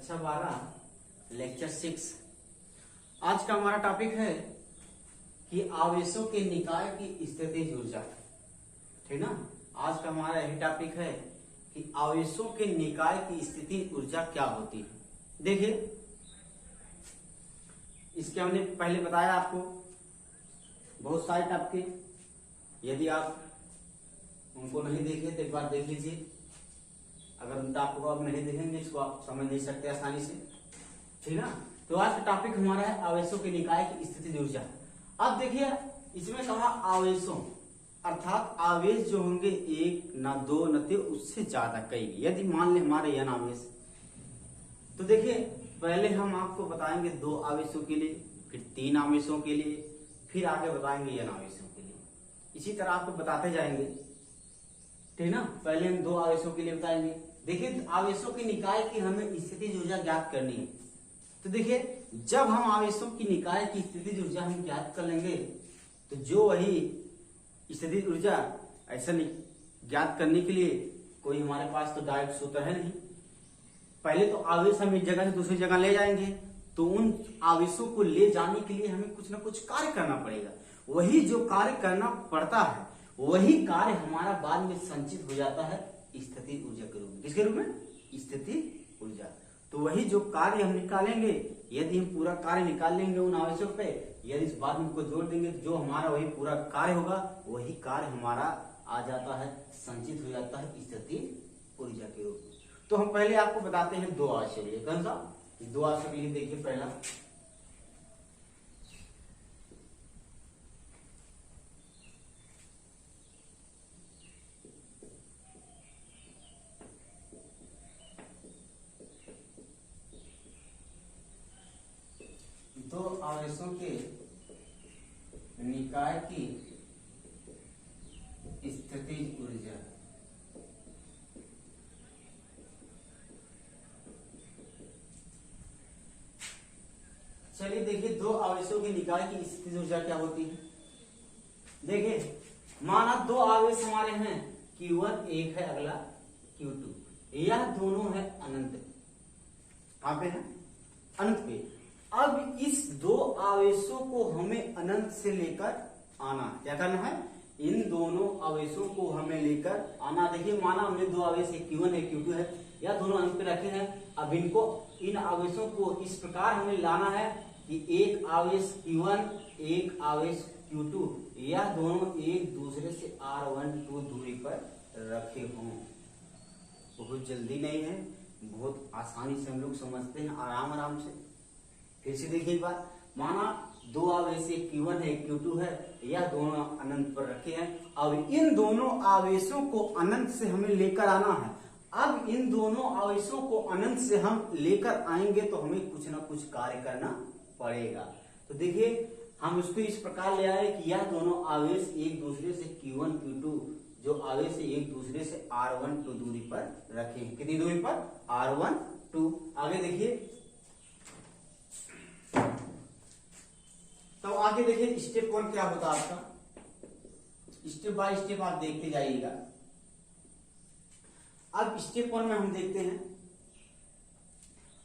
कक्षा 12 लेक्चर 6। आज का हमारा टॉपिक है कि आवेशों के निकाय की स्थितिज ऊर्जा। ठीक ना। आज का हमारा यही टॉपिक है कि आवेशों के निकाय की स्थितिज ऊर्जा क्या होती है। देखिए, इसके हमने पहले बताया आपको बहुत सारे टॉपिक। यदि आप उनको नहीं देखे तो एक बार देख लीजिए। अगर उन टॉपिक को आप नहीं देखेंगे इसको आप समझ नहीं सकते आसानी से। ठीक ना। तो आज का टॉपिक हमारा है आवेशों के निकाय की स्थितिज ऊर्जा। अब देखिए, इसमें कहा आवेशों अर्थात आवेश जो होंगे एक न दो न तीन उससे ज्यादा कई। यदि मान ले हमारे n आवेश, तो देखिए पहले हम आपको बताएंगे 2 आवेशों के लिए, फिर 3 आवेशों के लिए, फिर आगे बताएंगे n आवेशों के लिए। इसी तरह आपको बताते जाएंगे। ठीक ना। पहले हम 2 आवेशों के लिए बताएंगे। देखिए, आवेशों के निकाय की हमें स्थितिज ऊर्जा ज्ञात करनी है। तो देखिए, जब हम आवेशों की निकाय की स्थितिज ऊर्जा हम ज्ञात कर लेंगे तो जो वही स्थितिज ऊर्जा ऐसा ज्ञात करने के लिए कोई हमारे पास तो डायरेक्ट सूत्र है नहीं। पहले तो आवेश हम एक जगह से दूसरी जगह ले जाएंगे, तो उन आवेशों को ले जाने के लिए हमें कुछ ना कुछ कार्य करना पड़ेगा। वही जो कार्य करना पड़ता है वही कार्य हमारा बाद में संचित हो जाता है स्थितिज ऊर्जा के रूप में। किसके रूप में? स्थितिज ऊर्जा। तो वही जो कार्य हम निकालेंगे, यदि हम पूरा कार्य निकाल लेंगे उन आवेशों पे, यदि इस बात में उनको जोड़ देंगे तो जो हमारा वही पूरा कार्य होगा वही कार्य हमारा आ जाता है, संचित हो जाता है स्थितिज ऊर्जा के रूप में। तो हम पहले आपको बताते हैं 2 आवेशों के लिए। कौन सा? 2 आवेशों के लिए देखिए, पहला दो आवेशों के निकाय की स्थितिज ऊर्जा। चलिए देखिए, 2 आवेशों के निकाय की स्थितिज ऊर्जा क्या होती है। देखिए, माना 2 आवेश हमारे हैं, Q1 एक है, अगला Q2। यह दोनों है अनंत। कहां पे है? अनंत पे। अब इस 2 आवेशों को हमें अनंत से लेकर आना। क्या करना है? इन दोनों आवेशों को हमें लेकर आना। देखिए, माना हमने 2 आवेश है, Q1 है, Q2 है, या दोनों अनंत पे रखे हैं। अब इन आवेशों को इस प्रकार हमें लाना है कि एक आवेश Q1 एक आवेश Q2 यह दोनों एक दूसरे से R12 दूरी पर रखे हों। बहुत जल्दी नहीं है, बहुत आसानी से हम लोग समझते हैं, आराम से। फिर से देखिए एक बार, माना 2 आवेश Q1 है, Q2 है, यह दोनों अनंत पर रखे हैं। अब इन दोनों आवेशों को अनंत से हमें लेकर आना है। अब इन दोनों आवेशों को अनंत से हम लेकर आएंगे तो हमें कुछ ना कुछ कार्य करना पड़ेगा। तो देखिए, हम इसको इस प्रकार ले आए कि यह दोनों आवेश एक दूसरे से Q1 Q2 जो आवेश एक दूसरे से R12 दूरी पर रखे। कितनी दूरी पर? R12। आगे देखिए, तो आगे देखिए स्टेप 1 क्या होता है आपका। स्टेप बाय स्टेप आप देखते जाइएगा। अब स्टेप 1 में हम देखते हैं,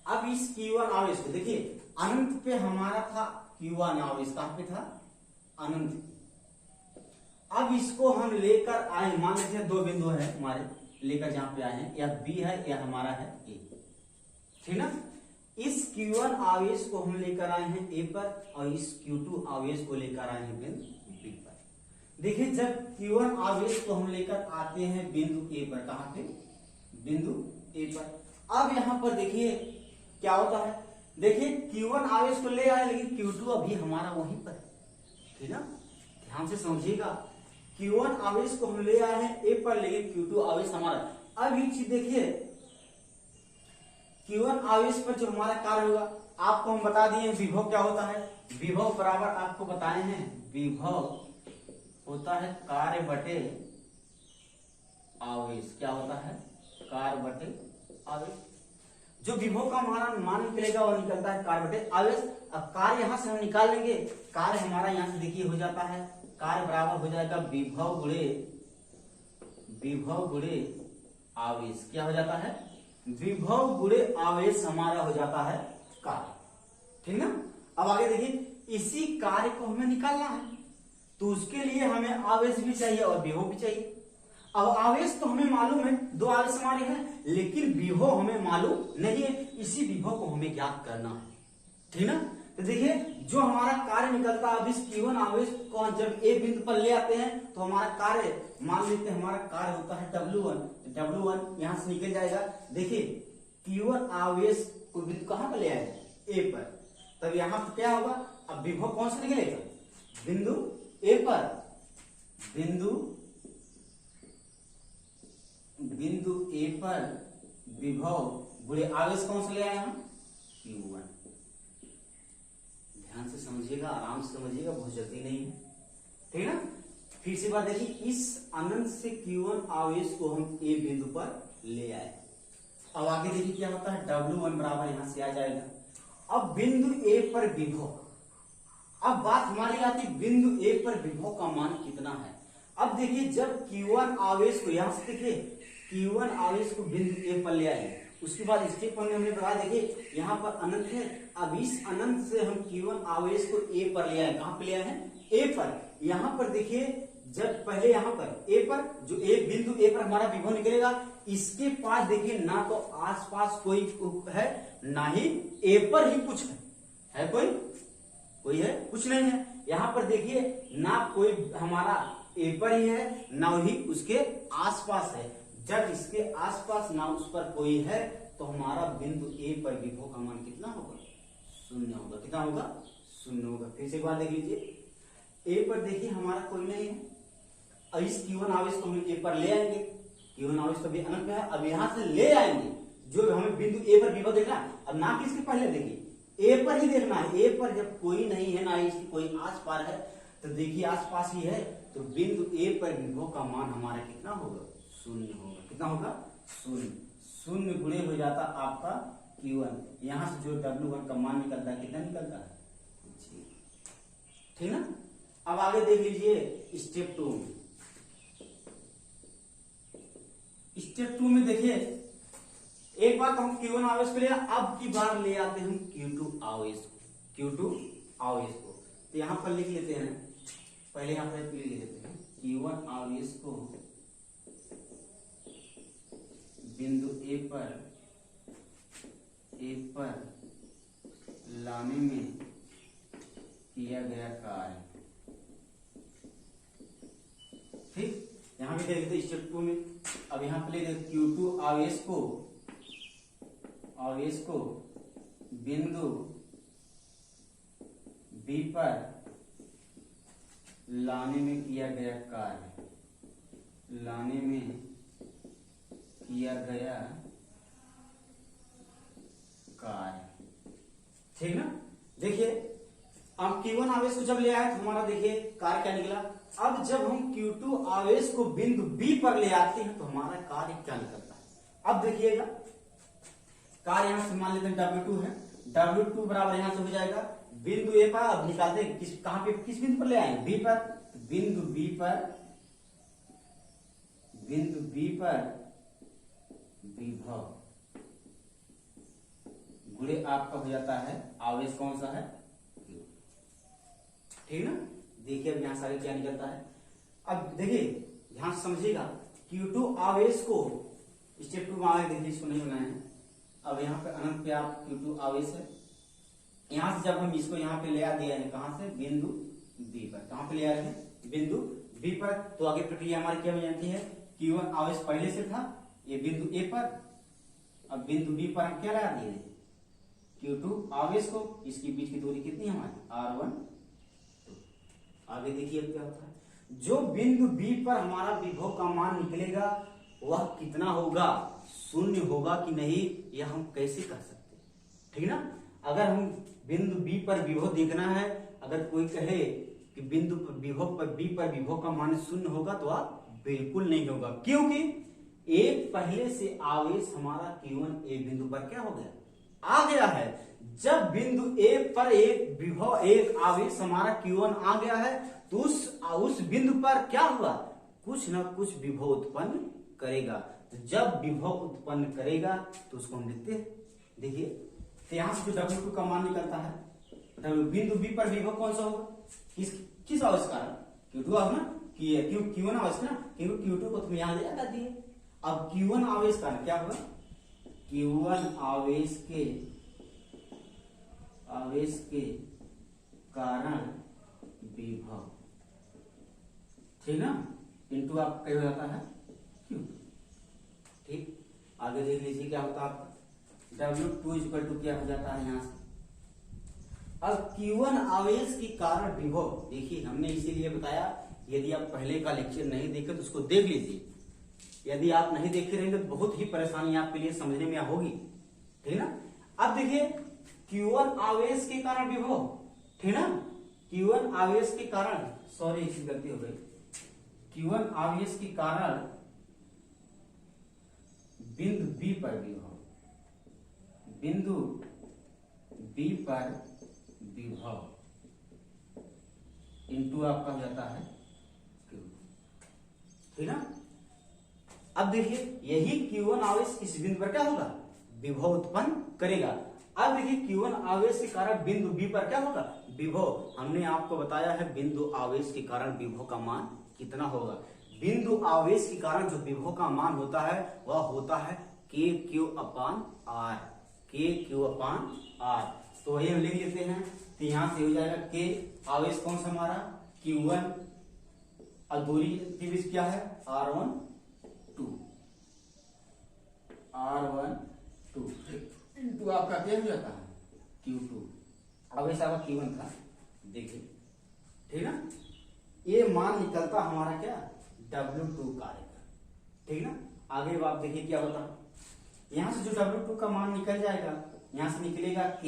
अब इस Q1 आवेश को देखिए, अनंत पे हमारा था Q1 आवेश। कहां पे था? अनंत। अब इसको हम लेकर आए, मान लीजिए 2 बिंदु है हमारे, लेकर जहां पे आए हैं, या B है या हमारा है A। ठीक ना। इस Q1 आवेश को हम लेकर आए हैं A पर और इस Q2 आवेश को लेकर आए हैं बिंदु B पर। देखिए, जब Q1 आवेश को हम लेकर आते हैं बिंदु A पर, कहां पे? बिंदु A पर। अब यहां पर देखिए क्या होता है। देखिए, Q1 आवेश को ले आए लेकिन Q2 अभी हमारा वहीं पर है। ठीक ना। ध्यान से समझिएगा, Q1 आवेश को हम ले आए हैं A पर लेकिन Q2 आवेश हमारा। अब एक चीज देखिए, Q1 आवेश पर जो हमारा कार्य होगा, आपको हम बता दिए विभव क्या होता है। विभव बराबर आपको बताए हैं, विभव होता है कार्य बटे आवेश। क्या होता है? कार्य बटे आवेश। जो विभव का हमारा मान निकलेगा वो निकलता है कार्य बटे आवेश। अब कार्य यहां से हम निकाल लेंगे। कार्य हमारा यहां से देखिए हो जाता है, कार्य बराबर हो जाएगा विभव गुणे आवेश। क्या हो जाता है? विभव गुणे आवेश हमारा हो जाता है कार्य। ठीक ना। अब आगे देखिए, इसी कार्य को हमें निकालना है तो उसके लिए हमें आवेश भी चाहिए और विभव भी चाहिए। अब आवेश तो हमें मालूम है, दो आवेश हमारे हैं, लेकिन विभव हमें मालूम नहीं है। इसी विभव को हमें ज्ञात करना है। ठीक ना। तो देखिए, जो हमारा कार्य निकलता है, अब इस Q1 आवेश को जब एक बिंदु पर ले आते हैं तो हमारा कार्य, मान लेते हैं हमारा कार्य होता है W1, तो W1 यहां से निकल जाएगा। देखिए, Q1 आवेश को बिंदु कहां पर ले आए, A पर, तब यहां पर क्या होगा, अब विभव कौन सा निकलेगा, बिंदु A पर, बिंदु A पर विभव गुणे आवेश कौन सा ले आए हम, Q1। ध्यान से समझिएगा, आराम से समझिएगा, बहुत जल्दी नहीं है। ठीक है ना। फिर से बात देखिए, इस अनंत से Q1 आवेश को हम A बिंदु पर ले आए। अब आगे देखिए क्या होता है, W1 बराबर यहां से आ जाएगा। अब बिंदु A पर विभव, अब बात हमारी आती है बिंदु A पर विभव का मान कितना है। अब देखिए, जब Q1 आवेश को यहां से देखिए, Q1 आवेश को बिंदु A पर ले आए, उसके बाद स्टेप 1 में हमने बताया, देखिए यहाँ पर अनंत है। अब इस अनंत से हम Q1 आवेश को A पर ले आए, कहां पर ले आए हैं, A पर। यहाँ पर देखिए, जब पहले यहाँ पर A पर, जो A बिंदु A पर हमारा विभव निकलेगा, इसके पास देखिए ना तो आसपास कोई है, ना ही A पर ही कुछ है कोई है, कुछ नहीं है। यहाँ पर देखिए, ना कोई हमारा A पर ही है, ना ही उसके आसपास है। जब इसके आसपास ना उस पर कोई है, तो हमारा बिंदु A पर विभव का मान कितना होगा, 0 होगा। कितना होगा, 0 होगा। फिर से एक बार देख लीजिए, A पर देखिए हमारा कोई नहीं है। अब इस Q1 आवेश को हम A पर ले आएंगे, Q1 आवेश तो भी अनंत में है। अब यहां से ले आएंगे, जो हमें बिंदु A पर विभव देखना है, अब ना किसके पहले देखिए, A पर ही देखना है। A पर जब कोई नहीं है, ना इसकी कोई आस पार है, तो देखिए आसपास ही है, तो बिंदु A पर विभव का मान हमारा कितना होगा, 0 होगा। कितना होगा, 0 गुणे हो जाता आपका Q1। यहां से जो W1 का मान निकलता है, कितना निकलता है, ठीक ना। अब आगे देख लीजिए स्टेप 2 में। स्टेप 2 में देखिए, एक बार तो हम Q1 आवेश को लिया, अब की बार ले आते हैं हम Q2 आवेश को। तो यहां पर लिख लेते हैं, पहले यहां पर लिख लेते हैं, Q1 आवेश को बिंदु A पर लाने में किया गया कार्य। ठीक, यहां भी देख लेते स्टेप 2 में। अब यहां पर लेते Q2 आवेश को बिंदु B पर लाने में किया गया कार्य, ठीक ना। देखिए, अब Q1 आवेश को जब ले आए तो हमारा देखिए कार्य क्या निकला। अब जब हम Q2 आवेश को बिंदु B पर ले आते हैं तो हमारा कार्य क्या निकलता है। अब देखिएगा, कार्य यहां से मान लेते हैं W2 है, W2 बराबर यहां से हो जाएगा बिंदु A पर। अब निकालते हैं कहां पे, किस बिंदु पर ले आए, B पर। बिंदु B पर विभव गुणे आपका हो जाता है आवेश कौन सा है, ठीक ना। देखिए अब यहां सारे क्या निकलता है। अब देखिए ध्यान से समझिएगा, Q2 आवेश को स्टेप 2 में आगे देखिए, इसको नहीं बनाए हैं। अब यहाँ पे अनंत पे आप Q2 आवेश है, यहां से जब हम इसको यहाँ पे ले आ दिया है, कहां से, बिंदु B पर। कहां पे ले आ रहे हैं, बिंदु B पर। तो आगे प्रक्रिया हमारी क्या हो जाती है, Q1 आवेश पहले से था, ये बिंदु A पर। अब बिंदु B पर हम क्या लगा दिए, Q2 आवेश को, इसके बीच की दूरी कितनी हमारी, R1। आगे देखिए अब क्या होता है, जो बिंदु B पर हमारा विभव का मान निकलेगा वह कितना होगा, 0 होगा कि नहीं, यह हम कैसे कर सकते, ठीक ना। अगर हम बिंदु B पर विभव देखना है, अगर कोई कहे कि बिंदु B पर विभव का मान 0 होगा, तो आप बिल्कुल नहीं होगा, क्योंकि एक पहले से आवेश हमारा Q1 A बिंदु पर क्या हो गया, आ गया है। जब बिंदु A पर एक विभव, एक आवेश हमारा Q1 आ गया है, तो उस बिंदु पर क्या हुआ, कुछ ना कुछ विभव उत्पन्न करेगा। तो जब विभव उत्पन्न करेगा तो उसको हम लिखते हैं, देखिए तो यहां से जो W2 का मान निकलता है, बिंदु B पर विभव कौन सा होगा, किस आवेश का, Q2 होगा ना, Q1 आवेश ना, Q2 को तुम यहां ले जाकर दिए। अब Q1 आवेश का क्या होगा, Q1 आवेश के कारण विभव, ठीक ना, इंटू आप क्या हो जाता है Q2। ठीक, आगे देख लीजिए क्या होता है आपका W2 इक्वल टू क्या हो जाता है यहां से। अब Q1 आवेश के कारण विभव, देखिए हमने इसीलिए बताया, यदि आप पहले का लेक्चर नहीं देखे तो उसको देख लीजिए, यदि आप नहीं देखे रहेंगे तो बहुत ही परेशानी आपके लिए समझने में होगी, ठीक ना। अब देखिए Q1 आवेश के कारण विभव, ठीक ना, Q1 आवेश के कारण, सॉरी इसकी गलती हो गई, Q1 आवेश के कारण बिंदु B पर विभव, बिंदु B पर विभव इंटू आपका हो जाता है Q, ठीक ना। अब देखिए यही Q1 आवेश इस बिंदु पर क्या होगा, विभव उत्पन्न करेगा। अब देखिए Q1 आवेश के कारण बिंदु B पर क्या होगा, विभव। हमने आपको बताया है बिंदु आवेश के कारण विभव का मान कितना होगा। बिंदु आवेश के कारण जो विभव का मान होता है वह होता है KQ/R, KQ/R। तो वही हम लिख लेते हैं, तो यहां से हो जाएगा K आवेश कौन सा हमारा Q1 और दूरी के बीच क्या है R12 इंटू आपका क्या हो जाता है Q2, आवेश आपका Q1 था, देखिए ठीक ना। ये मान निकलता हमारा क्या W2 कार्य का, ठीक ना। आगे आप देखिए क्या होता है, यहां से जो W2 का मान निकल जाएगा, यहां से निकलेगा K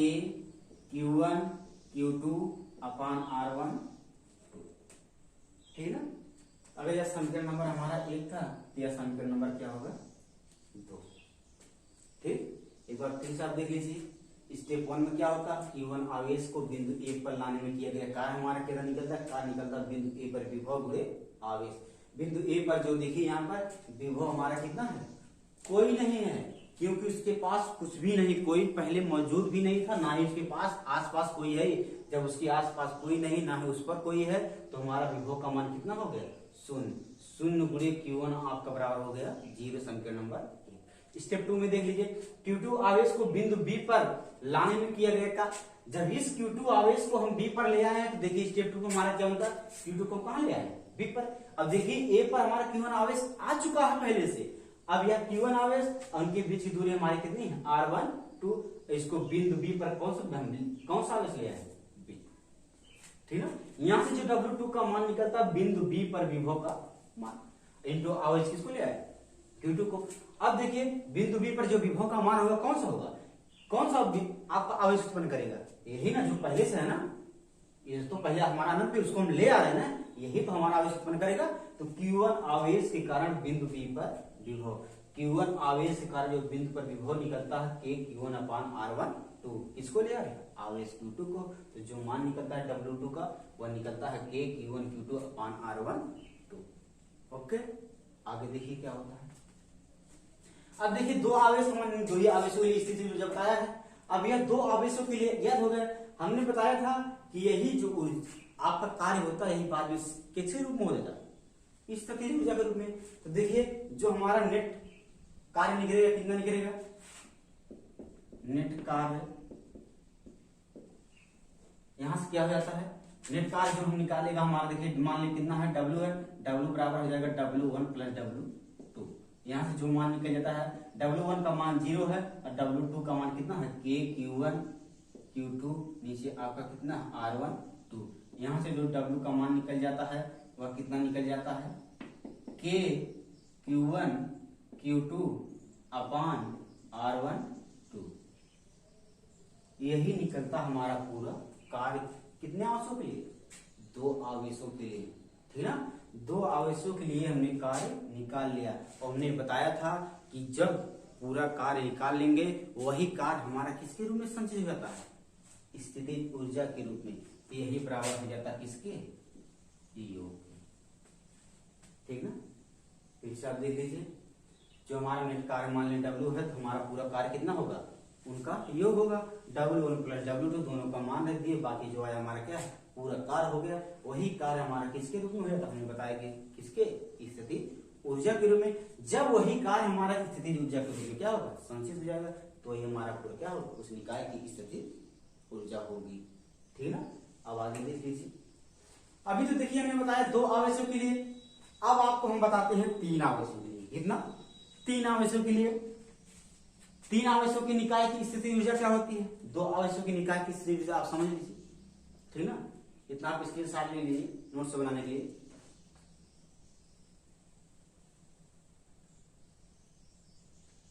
Q1 Q2/R12, ठीक ना। अगर यह समीकरण नंबर हमारा 1 था तो यह समीकरण नंबर क्या होगा 2, ठीक। एक बार फिर से आप देख लीजिए, स्टेप 1 में क्या होता है, Q1 आवेश को बिंदु A पर लाने में किया गया कार्य हमारा कितना निकलता है, कार्य निकलता है बिंदु A पर विभव गुणे आवेश। बिंदु A पर जो देखिए यहाँ पर विभव हमारा कितना है, कोई नहीं है, क्योंकि उसके पास कुछ भी नहीं, कोई पहले मौजूद भी नहीं था, ना ही उसके पास आसपास कोई है। जब उसके आसपास कोई नहीं, ना ही उस पर कोई है, तो हमारा विभव का मान कितना हो गया 0। 0 गुणे Q1 आपका बराबर हो गया 0, समीकरण नंबर 1। स्टेप 2 में देख लीजिए, Q2 आवेश को बिंदु B पर लाने में किया गया का, जब इस Q2 आवेश को हम B पर ले आए हैं तो देखिए स्टेप 2 में हमारा क्या होता है, Q2 को कहां ले आए B पर। अब देखिए A पर हमारा Q1 आवेश आ चुका है पहले से, अब यह Q1 आवेश उनके बीच की दूरी हमारी कितनी है R12, इसको बिंदु B पर कौन सा आवेश ले आए B, ठीक ना। यहां से जो W2 का मान निकलता है बिंदु B पर विभव का मान, इंटू आवेश किसको ले आए Q2 को। अब देखिए बिंदु B पर जो विभव का मान होगा कौन सा होगा, कौन सा आपका आवेश उत्पन्न करेगा, यही ना जो पहले से है ना, ये तो पहले हमारा ना, फिर उसको हम ले आ रहे हैं ना, यही तो हमारा आवेश उत्पन्न करेगा। तो Q1 आवेश के कारण बिंदु B पर विभव, Q1 आवेश के कारण जो बिंदु पर विभव निकलता है KQ1/R12, इसको ले आ रहे आवेश Q2 को, तो जो मान निकलता है W2 का वह निकलता है KQ1Q2/R12। ओके, आगे देखिए क्या होता है। अब देखिए दो आवेश हमने दो ही आवेशों की स्थिति जो बताया है। अब यह दो आवेशों के लिए याद हो गया, हमने बताया था कि यही जो आपका कार्य होता है यही बाद में किसके रूप में हो जाता है, इस तकलीफ ऊर्जा के रूप में। तो देखिए जो हमारा नेट कार्य निकलेगा कितना निकलेगा, नेट कार्य यहां से क्या हो जाता है, नेट कार्य जो हम निकालेगा हमारा, देखिए मान लीजिए कितना है W है, W बराबर हो जाएगा W1 + W2। यहां से जो मान निकल जाता है, W1 का मान 0 है और W2 का मान कितना है KQ1 Q2, नीचे आपका कितना R12। यहां से जो W का मान निकल जाता है वह कितना निकल जाता है KQ1 Q2/R12। यही निकलता हमारा पूरा कार्य कितने आवेशों के लिए, दो आवेशों के लिए, ठीक ना। दो आवेशों के लिए हमने कार्य निकाल लिया और हमने बताया था कि जब पूरा कार्य निकाल लेंगे वही कार्य हमारा किसके रूप में संचित हो जाता है, स्थितिज ऊर्जा के रूप में। यही बराबर हो जाता है किसके, योग, ठीक ना। फिर से आप देख लीजिए, जो हमारा नेट कार्य मान लें W है, तो हमारा पूरा कार्य कितना होगा, उनका योग होगा। W1 प्लस W2 दोनों का मान रख दिए, बाकी जो आया हमारा क्या है, पूरा कार्य हो गया। वही कार्य हमारा किसके रूप में है, तो हमने बताया कि किसके, स्थिति ऊर्जा के रूप में। जब वही कार्य हमारा स्थिति ऊर्जा के रूप में क्या होगा, संचित हो जाएगा, तो ये हमारा पूरा क्या होगा, उस निकाय की स्थिति ऊर्जा होगी। ठीक है ना। अब आगे देख लीजिए। अभी तो देखिए हमने बताया 2 आवेशों के लिए, अब आपको हम बताते हैं 3 आवेशों के लिए। कितना, 3 आवेशों के लिए। 3 आवेशों की निकाय की स्थिति ऊर्जा क्या होती है, 2 आवेशों की निकाय की स्थिति ऊर्जा आप समझ लीजिए। ठीक ना, इतना आप स्क्रीनशॉट ले लीजिए नोट्स बनाने के लिए।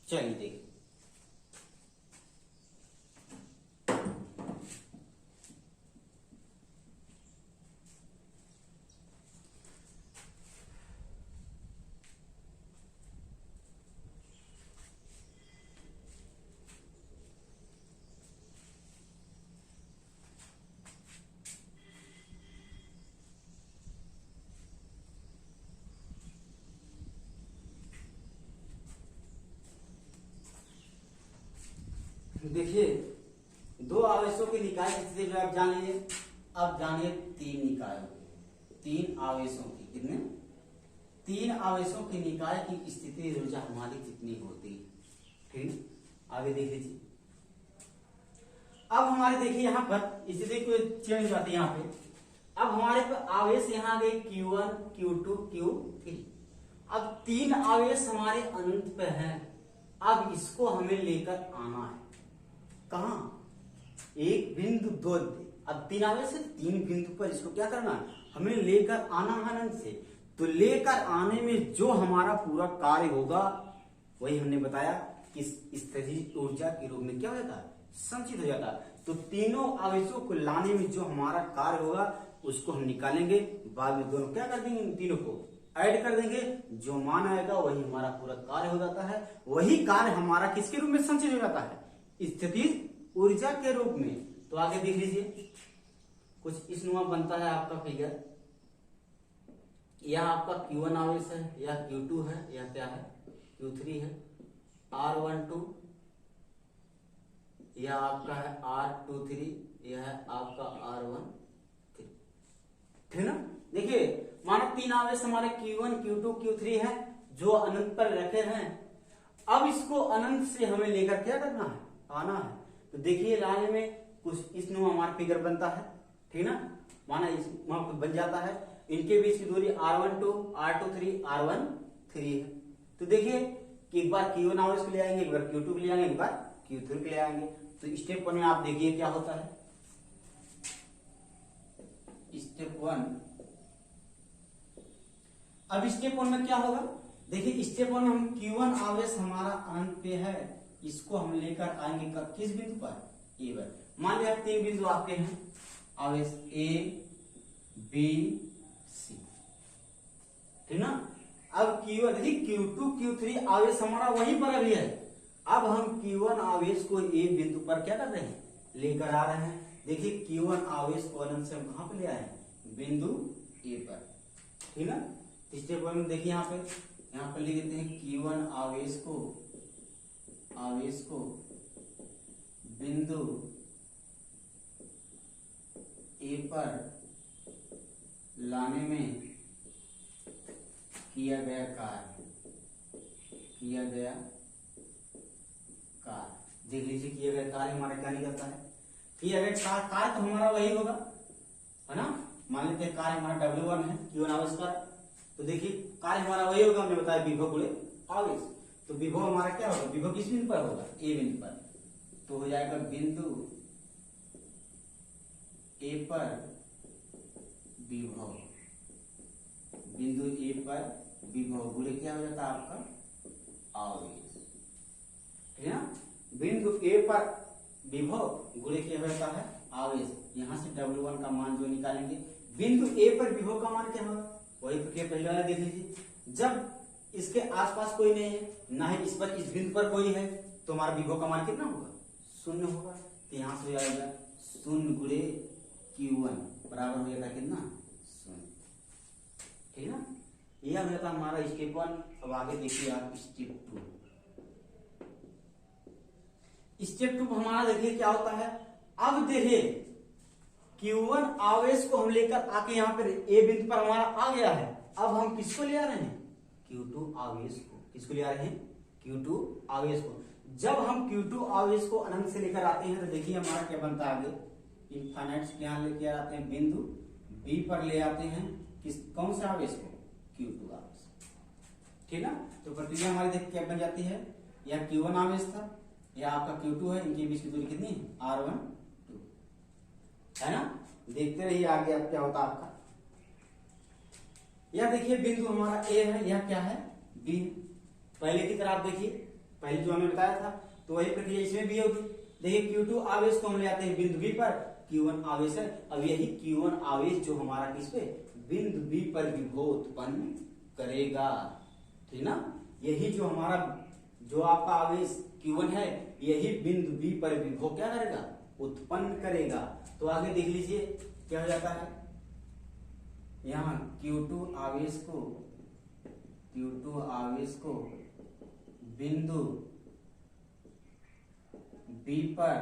चलिए देखिए, देखिए 2 आवेशों की निकाय की स्थिति जो आप जान लीजिए। अब जानिए 3 निकायों की, 3 आवेशों की, कितने, 3 आवेशों की निकाय की स्थिति ऊर्जा हमारी कितनी होती है। ठीक, आगे देख लीजिए। अब हमारे देखिए यहाँ पर स्थिति को चेंज हो जाती है। यहाँ पे अब हमारे पे आवेश यहाँ आ गए Q1, Q2, Q3। अब 3 आवेश हमारे अनंत पे हैं। अब इसको हमें लेकर आना है कहा, एक बिंदु 2। अब 3 आवेश है, 3 बिंदु पर इसको क्या करना है, हमें लेकर आना है अनंत से। तो लेकर आने में जो हमारा पूरा कार्य होगा, वही हमने बताया कि स्थितिज ऊर्जा के रूप में क्या हो जाता है, संचित हो जाता है। तो तीनों आवेशों को लाने में जो हमारा कार्य होगा, उसको हम निकालेंगे। बाद में दोनों क्या कर देंगे, इन तीनों को ऐड कर देंगे, जो मान आएगा वही हमारा पूरा कार्य हो जाता है। वही कार्य हमारा किसके रूप में संचित हो जाता है, स्थितिज ऊर्जा के रूप में। तो आगे देख लीजिए, कुछ इस नुमा बनता है आपका फिगर। यह आपका Q1 आवेश है, यह Q2 है, यह क्या है, Q3 है, R12, यह आपका है R23, यह है आपका R13। ठीक ना। देखिए मानो 3 आवेश हमारे Q1, Q2, Q3 है, जो अनंत पर रखे हैं। अब इसको अनंत से हमें लेकर क्या करना है, आना है। तो देखिए लाने में कुछ इस नुमा हमारा फिगर बनता है। ठीक ना, माना इस बन जाता है। इनके बीच की दूरी R12, R23, R13 है। तो देखिए कि एक बार Q1 आवेश को ले आएंगे, एक बार Q2 को ले आएंगे, एक बार Q3 को ले आएंगे। तो स्टेप 1 में आप देखिए क्या होता है। स्टेप 1, अब स्टेप 1 में क्या होगा, देखिए स्टेप 1 में हम Q1 आवेश हमारा अनंत पे है, इसको हम लेकर आएंगे कब, किस बिंदु पर, ए पर। मान लिया 3 बिंदु आपके हैं, आवेश A, B, C। ठीक ना। अब Q1 देखिए Q2, Q3 आवेश हमारा वहीं पर अभी है। अब हम Q1 आवेश को A बिंदु पर क्या कर रहे हैं, लेकर आ रहे हैं। देखिए Q1 आवेश को अनंत से हम कहां पर ले आए हैं, बिंदु A पर। ठीक ना। स्टेप 1 में देखिए यहाँ पर लिख देते हैं Q1 आवेश को बिंदु A पर लाने में किया गया कार्य, देख लीजिए किया गया कार्य हमारा क्या निकलता है। किया गया कार्य तो हमारा वही होगा, है ना। मान लेते हैं कार्य हमारा W1 है, Q1 आवेश का। तो देखिए कार्य हमारा वही होगा, हमने बताया विभव गुणे आवेश। तो विभव हमारा क्या होगा, विभव किस बिंदु पर होगा, A बिंदु पर। तो हो जाएगा बिंदु A पर विभव, बिंदु A पर विभव गुणे क्या हो जाता है आपका आवेश। ठीक है ना। बिंदु A पर विभव गुणे क्या हो जाता है आवेश। यहां से W1 का मान जो निकालेंगे, बिंदु A पर विभव का मान क्या होगा, वही पहले वाला देख लीजिए। जब इसके आसपास कोई नहीं है, ना ही इस पर, इस बिंदु पर कोई है, तो हमारा विभव का मान कितना होगा, 0 होगा। तो यहां से हो जाएगा 0 गुणे Q1 बराबर हो जाता है कितना, 0। ठीक है ना। यह हो जाता हमारा स्टेप 1। अब आगे देखिए आप स्टेप 2। स्टेप 2 हमारा देखिए क्या होता है। अब देखिए Q1 आवेश को हम लेकर आके यहाँ पर ए बिंदु पर हमारा आ गया है। अब हम किसको ले आ रहे हैं? Q2 आवेश को। किसको ले आ रहे हैं? Q2 आवेश को। जब हम Q2 आवेश को अनंत से लेकर आते हैं तो देखिए हमारा क्या बनता है आगे, इनफाइनाइट से यहाँ लेके आते हैं बिंदु B पर ले आते हैं कौन सा आवेश को? Q2 आवेश। ठीक ना। तो प्रक्रिया हमारी देखिए क्या बन जाती है, यह Q1 आवेश था, यह आपका Q2 है, इनके बीच की दूरी कितनी है? R1 2 है ना। देखते रहिए आगे अब क्या होता है आपका। यह देखिए बिंदु हमारा A है, यह क्या है? B। पहले की तरह आप देखिए, पहले जो हमें बताया था तो वही प्रक्रिया इसमें भी होगी। देखिए Q2 आवेश को हम ले आते हैं बिंदु B पर, Q1 आवेश है। अब यही Q1 आवेश जो हमारा किस पे? बिंदु B पर विभव उत्पन्न करेगा। ठीक ना। यही जो हमारा जो आपका आवेश Q1 है, यही बिंदु B पर विभव क्या करेगा? उत्पन्न करेगा। तो आगे देख लीजिए क्या हो जाता है। यहाँ Q2 आवेश को बिंदु B पर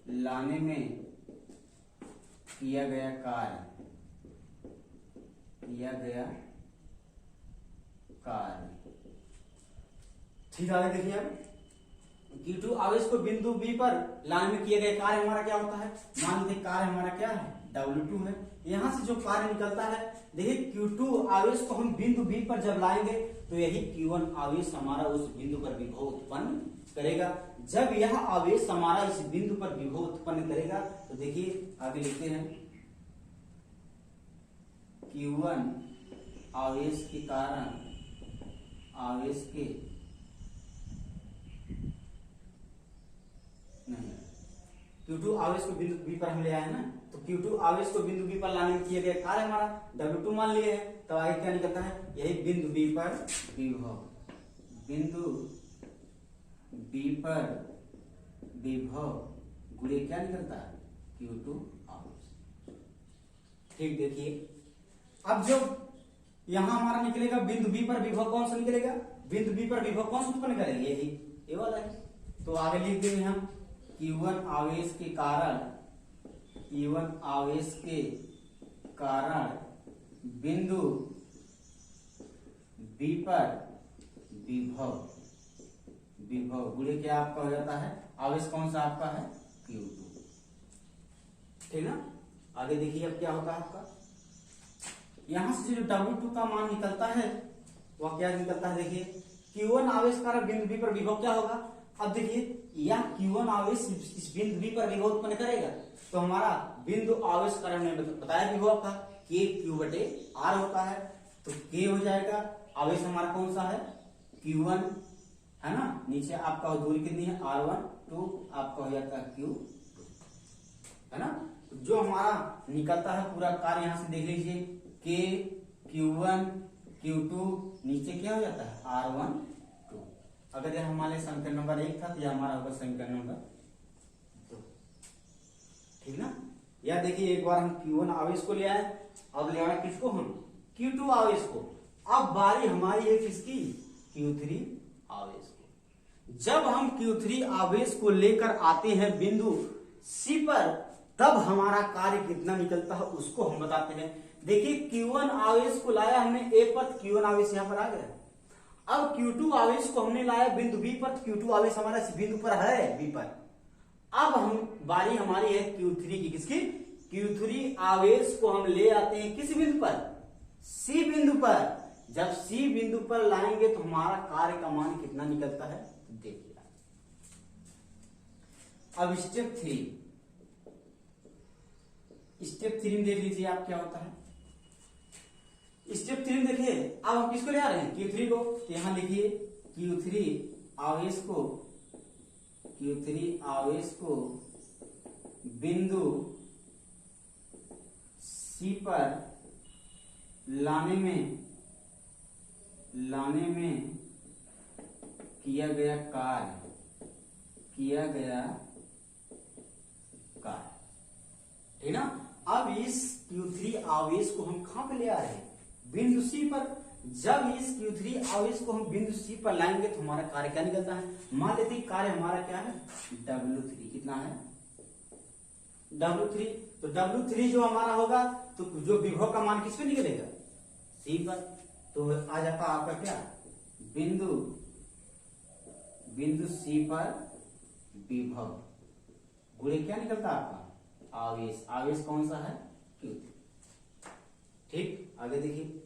लाने में किया गया कार्य ठीक है। देखिए अब Q2 आवेश को बिंदु B पर लाने में किए गए कार्य हमारा क्या होता है? मान लीजिए कार्य हमारा क्या है? W2 है। यहां से जो कार्य निकलता है, देखिए Q2 आवेश को हम बिंदु B पर जब लाएंगे तो यही Q1 आवेश हमारा उस बिंदु पर विभव उत्पन्न करेगा। जब यह आवेश हमारा इस बिंदु पर विभव उत्पन्न करेगा तो देखिए आगे लिखते हैं, Q1 आवेश के कारण Q2 आवेश को बिंदु B पर हम ले आए ना, तो Q2 आवेश को बिंदु B पर लाने में किए गए कार्य हमारा W2 मान लिए हैं। तो आगे क्या निकलता है? यही बिंदु B पर विभव गुणे क्या निकलता है? Q2 आवेश। ठीक। देखिए अब जो यहां हमारा निकलेगा बिंदु B पर विभव कौन सा निकलेगा? बिंदु B पर विभव कौन सा उत्पन्न करेंगे? यही ये वाला है। तो आगे लिख देंगे हम Q1 आवेश के कारण बिंदु B पर विभव गुणे क्या आपका हो जाता है? आवेश कौन सा आपका है? Q2। ठीक ना। आगे देखिए अब क्या होता है आपका। यहां से जो W2 का मान निकलता है वह क्या निकलता है? देखिए Q1 आवेश कारण बिंदु B पर विभव क्या होगा? अब देखिए यह Q1 आवेश इस बिंदु B पर विभव उत्पन्न करेगा, तो हमारा बिंदु आवेश कारण में बताया विभव का KQ/R होता है। तो K हो जाएगा, आवेश हमारा कौन सा है? Q1 है ना। नीचे आपका दूरी कितनी है? R1 2, आपका हो जाता है Q2 है ना। तो जो हमारा निकलता है पूरा कार्य यहां से देख लीजिए, K Q1 Q2, नीचे क्या हो जाता है? R1 2। अगर यह हमारे समीकरण नंबर 1 था तो यह हमारा होगा समीकरण नंबर 2। ठीक ना। यह देखिए एक बार हम Q1 आवेश को ले आए, अब ले आए किसको? हम Q2 आवेश को। अब बारी हमारी है किसकी? Q3 आवेश को। जब हम Q3 आवेश को लेकर आते हैं बिंदु C पर, तब हमारा कार्य कितना निकलता है उसको हम बताते हैं। देखिए Q1 आवेश को लाया हमने A पर, Q1 आवेश यहां पर आ गया। अब Q2 आवेश को हमने लाया बिंदु B पर, Q2 आवेश हमारा इस बिंदु पर है B पर। अब हम बारी हमारी है Q3 की। किसकी? Q3 आवेश को हम ले आते हैं किस बिंदु पर? C बिंदु पर। जब C बिंदु पर लाएंगे तो हमारा कार्य का मान कितना निकलता है देखिए। अब स्टेप 3 में देख लीजिए आप क्या होता है। स्टेप 3 में देखिए अब हम किसको ले आ रहे हैं? Q3 को। तो यहां लिखिए Q3 आवेश को बिंदु C पर लाने में किया गया कार्य ठीक ना। अब इस Q3 आवेश को हम कहां पे ले आ रहे हैं? बिंदु C पर। जब इस Q3 आवेश को हम बिंदु C पर लाएंगे तो हमारा कार्य क्या निकलता है। मान लेते हैं कार्य हमारा क्या है, W3 कितना है, W3। तो W3 जो हमारा होगा तो जो विभव का मान किस पे निकलेगा, C पर। तो आ जाता आपका क्या, बिंदु C पर विभव गुणे क्या निकलता आपका, आवेश। आवेश कौन सा है, Q3। ठीक, आगे देखिए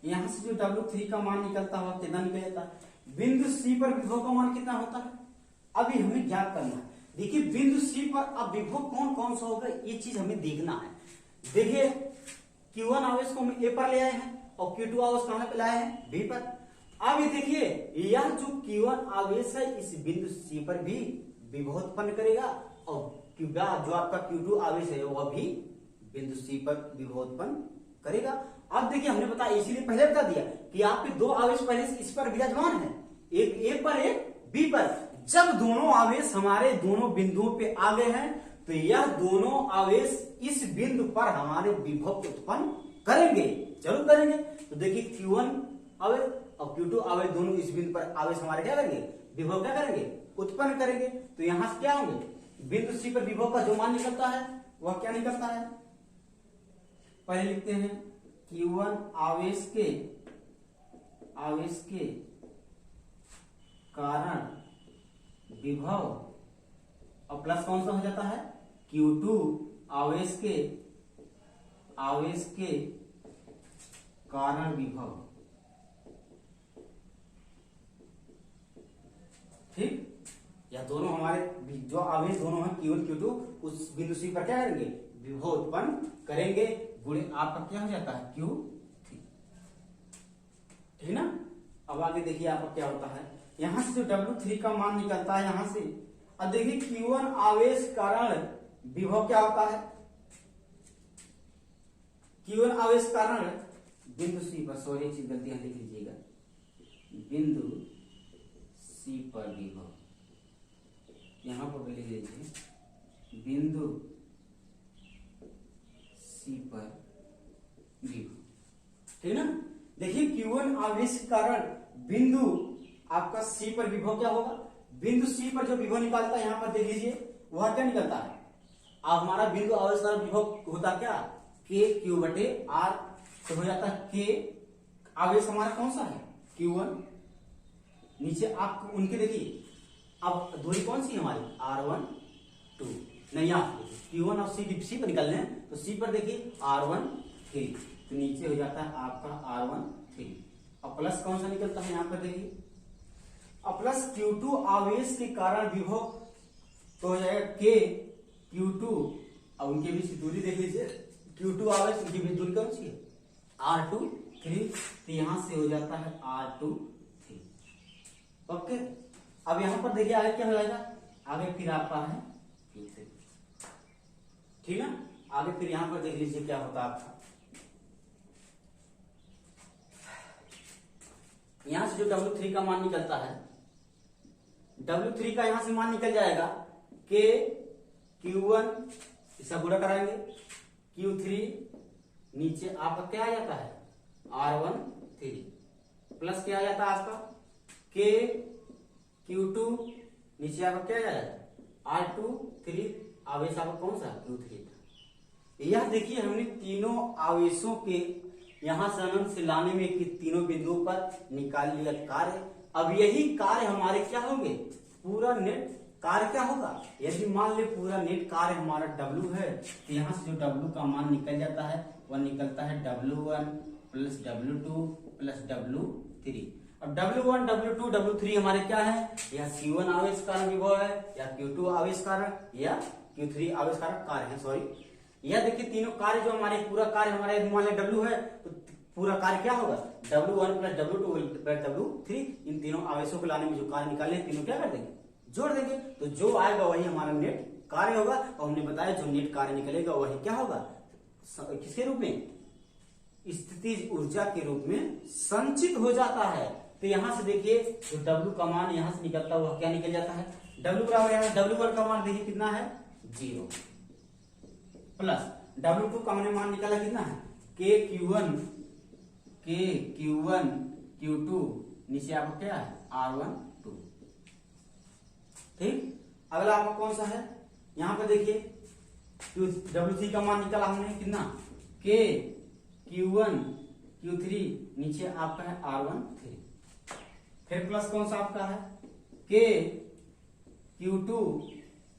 यहां से जो W3 का मान निकलता हुआ कितना निकल जाता है, बिंदु C पर विभव का मान कितना होता है, अभी हमें ज्ञात करना है। देखिए बिंदु C पर अब विभव कौन कौन सा होगा ये चीज हमें देखना है। देखिए Q1 आवेश को हम A पर ले आए हैं और Q2 आवेश कहां पे लाए हैं, B पर। अब देखिए यह जो Q1 आवेश है इस बिंदु C पर भी विभव उत्पन्न करेगा और जो आपका Q2 आवेश है वह भी बिंदु C पर विभव उत्पन्न करेगा। अब देखिए हमने बताया, इसीलिए पहले बता दिया कि आपके दो आवेश पहले से इस पर विराजमान है, एक A पर एक B पर। जब दोनों आवेश हमारे दोनों बिंदुओं पे आ गए हैं तो यह दोनों आवेश इस बिंदु पर हमारे विभव उत्पन्न करेंगे, जरूर करेंगे। तो देखिए Q1 आवेश और Q2 आवेश दोनों इस बिंदु पर आवेश हमारे क्या करेंगे, विभव क्या करेंगे, उत्पन्न करेंगे। तो यहां से क्या होंगे, बिंदु C पर विभव का जो मान निकलता है वह क्या निकलता है, पहले लिखते हैं Q1 आवेश के कारण विभव और प्लस कौन सा हो जाता है, Q2 आवेश के कारण विभव। ठीक, या दोनों हमारे जो आवेश दोनों हैं Q1 Q2 उस बिंदु C पर क्या करेंगे, विभव उत्पन्न करेंगे, गुणे आपका क्या हो जाता है, Q3। ठीक ना। अब आगे देखिए आपका क्या होता है, यहां से जो W3 का मान निकलता है यहां से। अब देखिए Q1 आवेश कारण विभव क्या होता है, Q1 आवेश कारण बिंदु C पर, सॉरी चीज गलती लिख लीजिएगा, बिंदु C पर विभव, यहां पर लिख लीजिए बिंदु C पर विभव। ठीक ना। देखिए Q1 आवेश के कारण बिंदु आपका C पर विभव क्या होगा, बिंदु C पर जो विभव निकालता है यहां पर देख लीजिए वह क्या निकलता है। अब हमारा बिंदु आवेश कारण विभव होता क्या, KQ/R। तो हो जाता है K आवेश हमारा कौन सा है, Q1। नीचे आप उनके देखिए अब दूरी कौन सी है हमारी, R1 2 नहीं, यहाँ Q1 और C पर निकलने तो C पर देखिए R1 3, तो नीचे हो जाता है आपका R1 3 और प्लस कौन सा निकलता है यहाँ पर देखिए, और प्लस Q2 आवेश के कारण विभव तो हो जाएगा KQ2 और उनके बीच दूरी देख लीजिए, Q2 आवेश उनके बीच दूरी कौन सी है, R2 3, तो यहां से हो जाता है R2 3। ओके, अब यहां पर देखिए आगे क्या हो जाएगा, आगे फिर आपका है Q3। ठीक है, आगे फिर यहां पर देख लीजिए क्या होता है आपका, यहां से जो W3 का मान निकलता है, W3 का यहां से मान निकल जाएगा के Q1 इसका गुणा कराएंगे, Q3 नीचे आपका क्या आ जाता है R1 3 प्लस क्या आ जाता है आपका के Q2 नीचे आपका क्या आ जाएगा R2 3, आवेश आपका कौन सा Q3 था। यह देखिए हमने तीनों आवेशों के यहां से अनंत से लाने में कि तीनों बिंदुओं पर निकाल लिया कार्य। अब यही कार्य हमारे क्या होंगे, पूरा नेट कार्य क्या होगा, यदि मान ले पूरा नेट कार्य हमारा W है तो यहां से जो W का मान निकल जाता है वह निकलता है W1 plus W2 plus W3। अब W1 W2 W3 हमारे क्या है, या Q1 आवेश कारण विभव है, या Q2 आवेश कारण, या Q3 आवेश कारण कार्य है। सॉरी, यह देखिए तीनों कार्य जो हमारे पूरा कार्य हमारे यदि मान ले W है तो पूरा कार्य क्या होगा W1 plus W2 plus W3। इन तीनों आवेशों को लाने में जो कार्य निकाले तीनों क्या कर देंगे, जोड़ देंगे, तो जो आएगा वही हमारा नेट कार्य होगा। और हमने बताया जो नेट कार्य निकलेगा वही क्या होगा, किसके रूप में, स्थितिज ऊर्जा के रूप में संचित हो जाता है। तो यहां से देखिए जो W का मान यहां से निकलता है वह क्या निकल जाता है, W बराबर है W1 का मान देखिए कितना है 0 प्लस W2 का हमने मान निकाला कितना है के Q1 Q2 नीचे आपका क्या है R1 2। ठीक, अगला आपका कौन सा है, यहां पे देखिए W3 का मान निकाला हमने कितना, के Q1 Q3 नीचे आपका है R1 3। फिर प्लस कौन सा आपका है, के Q2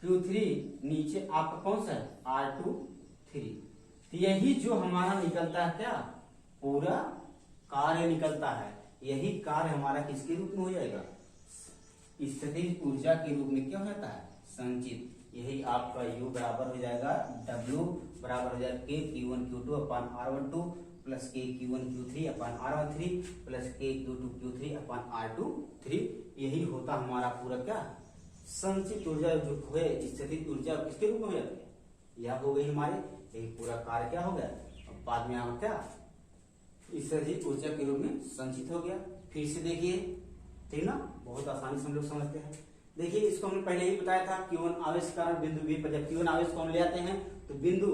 Q3 नीचे आपका कौन सा है R2 3। तो यही जो हमारा निकलता है क्या, पूरा कार्य निकलता है, यही कार्य हमारा किसके रूप में हो जाएगा, स्थितिज ऊर्जा के रूप में क्या हो जाता है, संचित। यही आपका U बराबर हो जाएगा, W बराबर हो जाएगा के Q1 Q2 अपान R1 2 प्लस के Q1 Q3 अपान R1 3 प्लस के Q2 Q3 अपान R2 3। यही होता हमारा पूरा क्या, संचित ऊर्जा जो है, स्थितिज ऊर्जा किसके रूप में हो जाती है, यह हो गई हमारे, यही पूरा कार्य क्या हो गया। अब बाद में हम क्या, स्थितिज ऊर्जा के रूप में संचित हो गया। फिर से देखिए, ठीक ना, बहुत आसानी से हम लोग समझते हैं। देखिए इसको हमने पहले ही बताया था, Q1 आवेश के कारण बिंदु B पर, जब Q1 आवेश को हम ले आते हैं तो बिंदु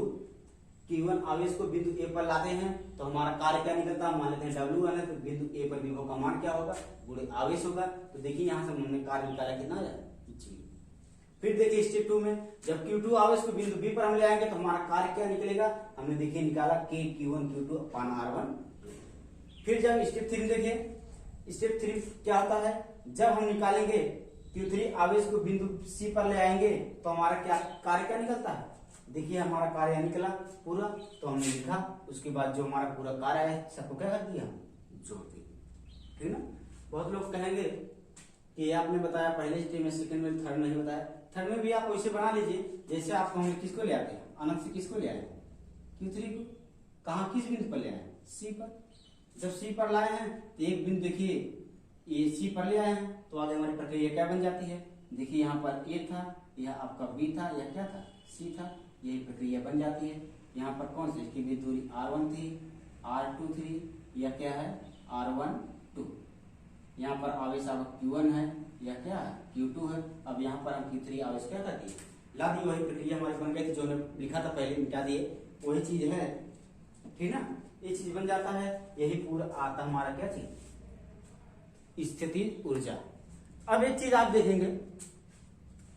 Q1 आवेश को बिंदु A पर लाते हैं तो हमारा कार्य क्या निकलता है, मान लेते हैं W1 है तो बिंदु A पर विभव का मान क्या होगा, गुणे आवेश होगा। तो देखिए यहाँ से हमने कार्य निकाला कितना है, जी। फिर देखिए स्टेप 2 में जब Q2 आवेश को बिंदु B पर हम ले आएंगे तो हमारा कार्य क्या निकलेगा, हमने देखिए निकाला के Q1 Q2 अपान R1। फिर जब स्टेप 3 देखिए, स्टेप 3 क्या होता है, जब हम निकालेंगे Q3 आवेश को बिंदु C पर ले आएंगे तो हमारा क्या कार्य क्या निकलता है, देखिए हमारा कार्य निकला पूरा, तो हमने लिखा, उसके बाद जो हमारा पूरा कार्य है सबको क्या कर दिया, जोड़ दिया। ठीक ना, बहुत लोग कहेंगे कि आपने बताया पहले स्टेप में, सेकंड में, थर्ड नहीं बताया। थर्ड में भी आप वैसे बना लीजिए जैसे आप हमने किसको ले आते हैं, अनंत से किसको ले आए Q3 को, कहा किस बिंदु पर ले आए, C पर। जब C पर लाए हैं तो एक बिंदु देखिए ये C पर ले आए हैं तो आगे हमारी प्रक्रिया क्या बन जाती है, देखिए यहाँ पर A था, यह आपका B था, यह क्या था C था, यही प्रक्रिया बन जाती है। यहाँ पर कौन सी इसकी भी दूरी R1 थी, R2 थी, यह क्या है R1 2। यहाँ पर आवेश आपका Q1 है, यह क्या है Q2 है। अब यहाँ पर हम Q3 आवेश क्या कर दिए, ला दिए, वही प्रक्रिया हमारी बन गई थी, जो हमने लिखा था पहले मिटा दिए, वही चीज है। ठीक ना, ये चीज बन जाता है, यही पूरा आता हमारा क्या चीज, स्थितिज ऊर्जा। अब एक चीज आप देखेंगे,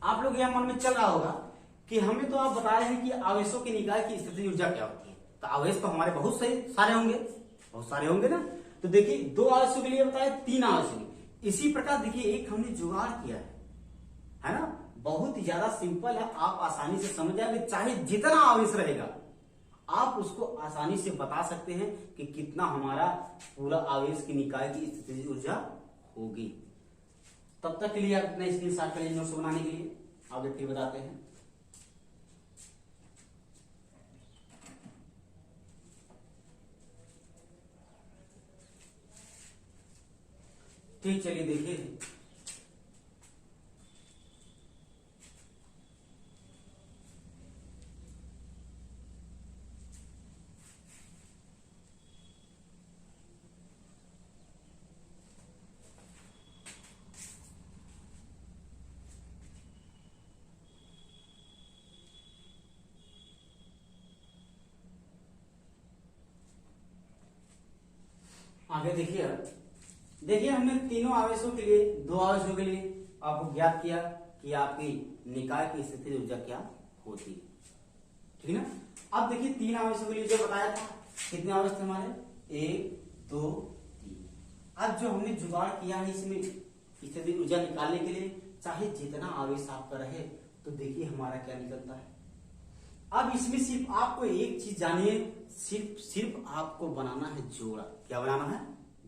आप लोग यह मन में चल रहा होगा कि हमें तो आप बता रहे हैं कि आवेशों के निकाय की स्थितिज ऊर्जा क्या होती है, तो आवेश तो हमारे बहुत सारे होंगे, बहुत सारे होंगे ना। तो देखिए 2 आवेशों के लिए बताया, 3 आवेशों के लिए। इसी प्रकार देखिए एक हमने जुगाड़ किया है ना, बहुत ही ज्यादा सिंपल है, आप आसानी से समझ जाएंगे। चाहे जितना आवेश रहेगा आप उसको आसानी से बता सकते हैं कि कितना हमारा पूरा आवेश की निकाय की स्थितिज ऊर्जा होगी। तब तक के लिए आप इतना स्क्रीनशॉट करें नोट्स बनाने के लिए, आगे फिर बताते हैं। ठीक, चलिए देखिए आगे देखिए हमने तीनों आवेशों के लिए, 2 आवेशों के लिए आपको ज्ञात किया कि आपकी निकाय की स्थितिज ऊर्जा क्या होती है। ठीक है ना। अब देखिए 3 आवेशों के लिए जो बताया था, कितने आवेश थे हमारे, 1 2 3। अब जो हमने जुगाड़ किया है इसमें स्थितिज ऊर्जा निकालने के लिए, चाहे जितना आवेश आपका रहे, तो देखिए हमारा क्या निकलता है। अब इसमें सिर्फ आपको एक चीज जानिए, सिर्फ आपको बनाना है जोड़ा। क्या बनाना है,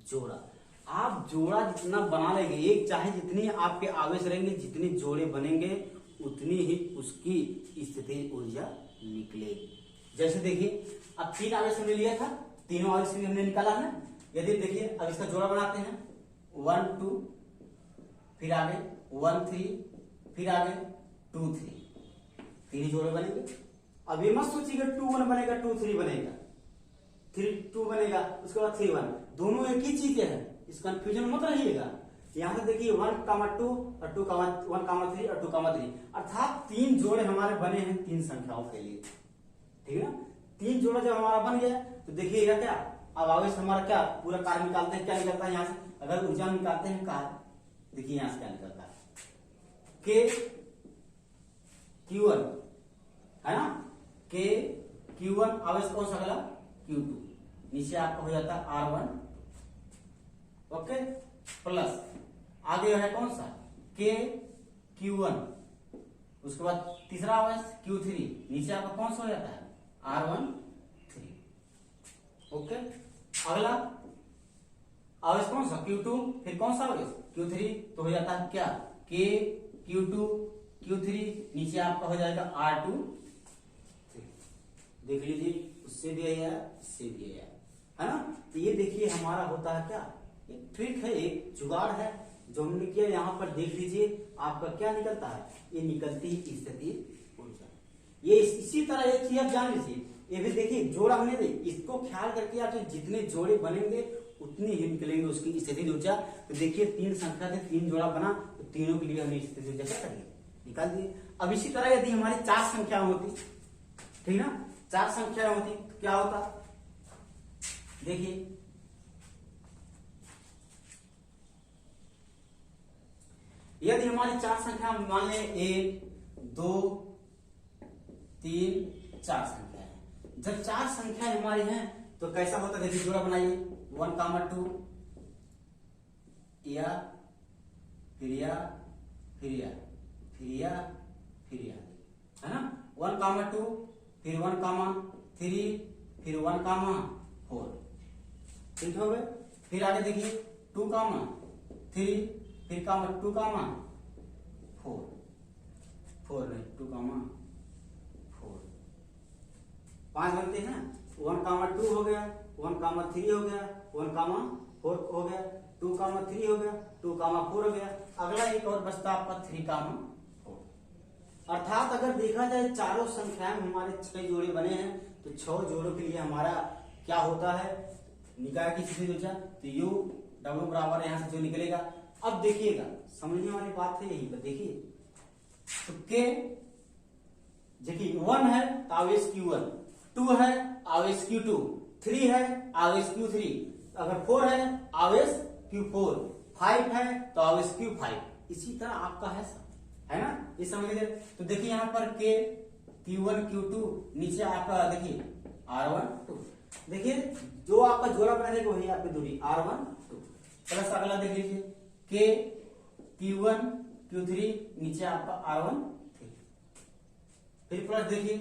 जोड़ा। आप जोड़ा जितना बना लेंगे, एक चाहे जितनी आपके आवेश रहेंगे, जितने जोड़े बनेंगे उतनी ही उसकी स्थितिज ऊर्जा निकलेगी। जैसे देखिए अब 3 आवेश हमने लिया था, तीनों आवेश में हमने निकाला है। यदि देखिए अब इसका जोड़ा बनाते हैं, 1 2, फिर आगे 1 3, फिर आगे 2 3, 3 जोड़े बनेंगे। अब ये मत सोचिएगा 2 1 बनेगा, 2 3 बनेगा, 3 2 बनेगा, उसके बाद 3 1, दोनों एक ही चीज है, इस कंफ्यूजन मत रहिएगा। यहां से देखिए 1 2 और 2 1 3 और 2 3, अर्थात 3 जोड़े हमारे बने हैं 3 संख्याओं के लिए। ठीक है ना। 3 जोड़ा जब हमारा बन गया तो देखिएगा क्या, अब आवेश हमारा क्या पूरा कार्य निकालते हैं, क्या निकलता है यहाँ से, अगर ऊर्जा निकालते हैं कार्य, देखिए यहाँ से क्या निकलता है, के Q1 है ना, के Q1 आवेश कौन सा अगला Q2, नीचे आपका हो जाता है R1, ओके, प्लस आगे है कौन सा के Q1, उसके बाद तीसरा आवेश Q3, नीचे आपका कौन सा हो जाता है R1 3, ओके। अगला आवेश कौन सा Q2, फिर कौन सा आवेश Q3, तो हो जाता है क्या के Q2 Q3, नीचे आपका हो जाएगा R2 3, देख लीजिए उससे भी आया इससे भी आया है ना। तो ये देखिए हमारा होता है क्या, एक ट्रिक है, एक जुगाड़ है जो हमने किया। यहाँ पर देख लीजिए आपका क्या निकलता है, ये निकलती है स्थिति ऊर्जा। ये इसी तरह एक चीज आप जान लीजिए, ये भी देखिए जोड़ा हमने दे, इसको ख्याल करके आप जितने जोड़े बनेंगे उतनी ही निकलेंगे उसकी स्थिति ऊर्जा। तो देखिए 3 संख्या से 3 जोड़ा बना, तो तीनों के लिए हमने स्थिति ऊर्जा क्या करिए निकाल दिए। अब इसी तरह यदि हमारी 4 संख्या होती, ठीक ना, 4 संख्या होती तो क्या होता, देखिए यदि हमारी 4 संख्या मान लें 1 2 3 4 संख्या है, जब 4 संख्या हमारी हैं तो कैसा होता है, देखिए जोड़ा बनाइए 1, 2 या फिर या फिर या फिर या फिर या, है ना, 1, 2 फिर 1, 3 फिर 1, 4, ठीक हो गए। फिर आगे देखिए 2, 3 फिर 2, 4 नहीं 2, 4 5 बनते हैं, 1, 2 हो गया, 1, 3 हो गया, 1, 4 हो गया, 2, 3 हो गया, 2, 4 हो गया। अगला एक और बचता आपका 3, 4। अर्थात अगर देखा जाए चारों संख्याएं हमारे 6 जोड़े बने हैं, तो 6 जोड़ों के लिए हमारा क्या होता है निकाय की स्थिति ऊर्जा, तो यू डब्ल्यू बराबर यहां से जो निकलेगा। अब देखिएगा समझने वाली बात है यही पर, देखिए तो के देखिए 1 है तो आवेश Q1, 2 है आवेश Q2, 3 है आवेश Q3, अगर 4 है आवेश Q4, 5 है तो आवेश Q5, इसी तरह आपका है ना, ये समझ लीजिए। तो देखिए यहाँ पर के Q1 Q2, नीचे आपका देखिए R1 2, देखिए जो आपका जोड़ा बना रहेगा वही आपकी दूरी R1 2, प्लस अगला देख लीजिए के Q1 Q3, नीचे आपका R1 3, फिर प्लस देखिए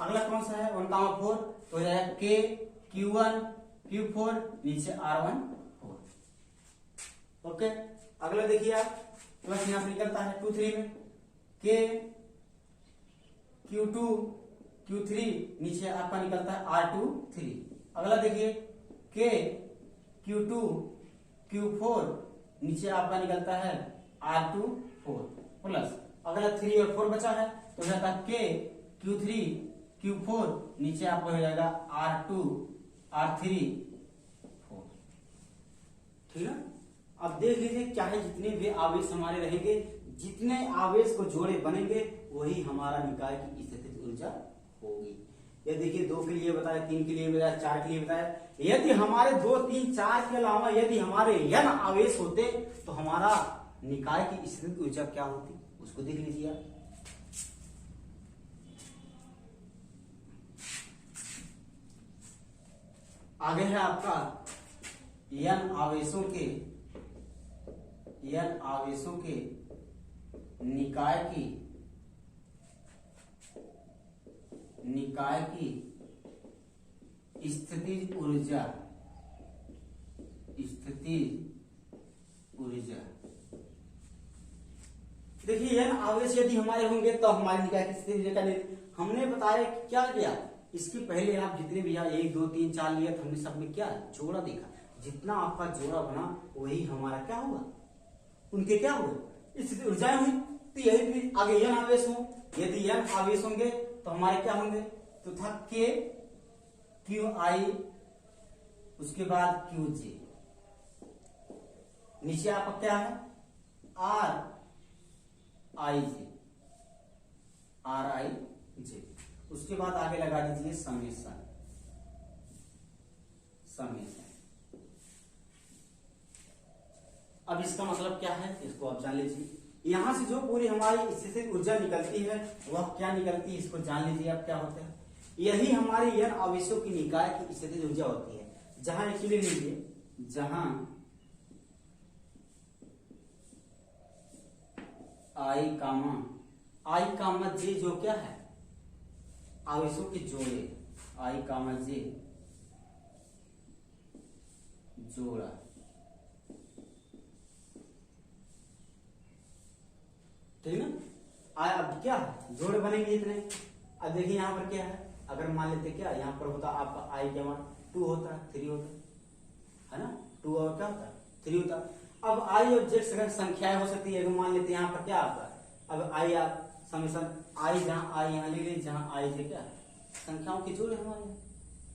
अगला कौन सा है 1, 4, तो हो जाएगा के Q1 Q4, नीचे R1 4, ओके। अगला देखिए आप प्लस यहां से निकलता है 2, 3 में के Q2 Q3, नीचे आपका निकलता है R2 3। अगला देखिए के Q2 Q4, नीचे आपका निकलता है R2 4, प्लस अगला 3 और 4 बचा है तो हो जाता है के Q3 Q4, नीचे आपका हो जाएगा R2 R3 4, ठीक है। अब देख लीजिए क्या है, जितने भी आवेश हमारे रहेंगे, जितने आवेश को जोड़े बनेंगे वही हमारा निकाय की स्थितिज ऊर्जा होगी। ये देखिए 2 के लिए बताया, 3 के लिए बताया, 4 के लिए बताया। यदि हमारे 2, 3, 4 के अलावा यदि हमारे n आवेश होते तो हमारा निकाय की स्थितिज ऊर्जा क्या होती, उसको देख लीजिए आप। आगे है आपका n आवेशों के निकाय की स्थितिज ऊर्जा, देखिए n आवेश यदि हमारे होंगे तो हमारे निकाय की स्थितिज ऊर्जा का हमने बताया क्या किया, इसके पहले आप जितने भी यहाँ 1, 2, 3, 4 लिया, हमने सब में क्या जोड़ा देखा, जितना आपका जोड़ा बना वही हमारा क्या हुआ, उनके क्या हुए स्थिति ऊर्जाएं हुई। तो यही भी आगे n आवेश हो, यदि n आवेश होंगे तो हमारे क्या होंगे, तो था के QI, उसके बाद QJ, नीचे आपका क्या है RIJ, उसके बाद आगे लगा दीजिए समेशन समेशन। अब इसका मतलब क्या है इसको आप जान लीजिए। यहां से जो पूरी हमारी स्थितिज ऊर्जा निकलती है वह क्या निकलती है इसको जान लीजिए आप क्या होता है। यही हमारी n आवेशों की निकाय की स्थितिज ऊर्जा होती है। जहां एक्चुअली लीजिए, जहां आई कामा जे जो क्या है आवेशों के जोड़े, आई कामा जे जोड़ा, ठीक ना। अब क्या है जोड़े बनेंगे इतने। अब देखिए यहाँ पर क्या है, अगर मान लेते क्या यहाँ पर होता आपका आई क्या मान 2 होता है 3 होता है ना, 2 और क्या होता है 3 होता है। अब आई और जेड संख्याएं हो सकती है। अगर मान लेते यहाँ पर क्या आता है, अब आई आप समीशन आई जहाँ आई यहाँ ले ली, जहाँ आई जे क्या संख्याओं की जोड़ है हमारे,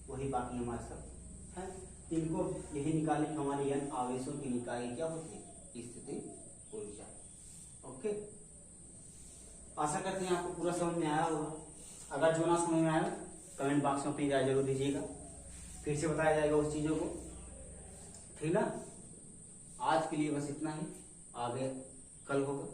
वही बाकी हमारे सब है। इनको यही निकाले कि हमारी n आवेशों की निकाय क्या होती है स्थिति ऊर्जा। ओके, आशा करते हैं आपको पूरा समझ में आया होगा। अगर जो ना समझ में आया कमेंट बॉक्स में अपनी राय जरूर दीजिएगा, फिर से बताया जाएगा उस चीजों को, ठीक ना। आज के लिए बस इतना ही, आगे कल होगा।